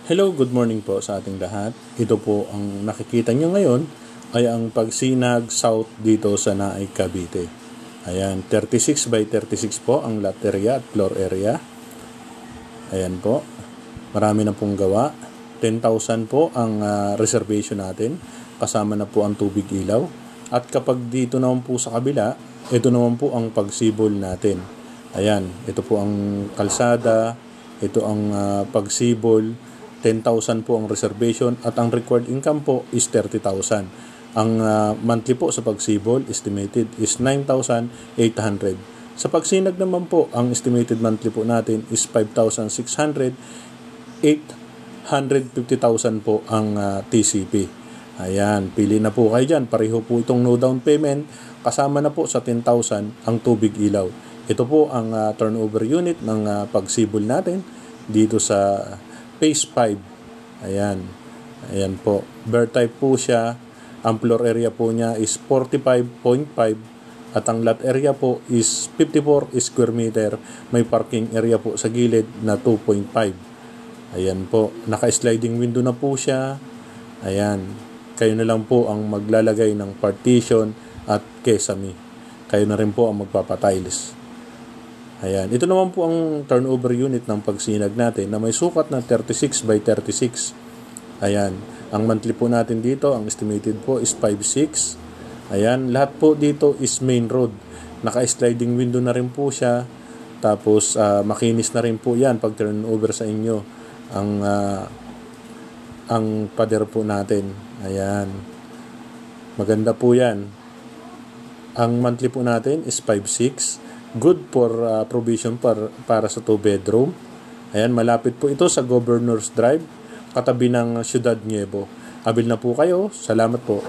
Hello, good morning po sa ating lahat. Ito po ang nakikita nyo ngayon ay ang Pagsinag South dito sa Naay, Cavite. Ayan, 36 by 36 po ang lot area at floor area. Ayan po, marami na pong gawa. 10,000 po ang reservation natin, kasama na po ang tubig ilaw. At kapag dito naman po sa kabila, ito naman po ang pagsibol natin. Ayan, ito po ang kalsada, ito ang pagsibol. 10,000 po ang reservation at ang required income po is 30,000. Ang monthly po sa pagsibol estimated is 9,800. Sa pagsinag naman po, ang estimated monthly po natin is 5,600. 850,000 po ang TCP. Ayan, pili na po kayo dyan. Pareho po itong no down payment. Kasama na po sa 10,000 ang tubig ilaw. Ito po ang turnover unit ng pagsibol natin dito sa Phase 5. Ayan. Ayan po. Bear type po siya. Ang floor area po niya is 45.5 at ang lot area po is 54 square meter. May parking area po sa gilid na 2.5. Ayan po. Naka-sliding window na po siya. Ayan. Kayo na lang po ang maglalagay ng partition at kesame. Kayo na rin po ang magpapatiles. Ayan. Ito naman po ang turnover unit ng pagsinag natin na may sukat na 36 by 36. Ayan. Ang monthly po natin dito, ang estimated po is 5,600. Ayan. Lahat po dito is main road. Naka-sliding window na rin po siya. Tapos, makinis na rin po yan pag turnover sa inyo ang pader po natin. Ayan. Maganda po yan. Ang monthly po natin is 5,600. Good for provision para sa 2-bedroom. Ayan, malapit po ito sa Governor's Drive, katabi ng Ciudad Nuevo. Abil na po kayo. Salamat po.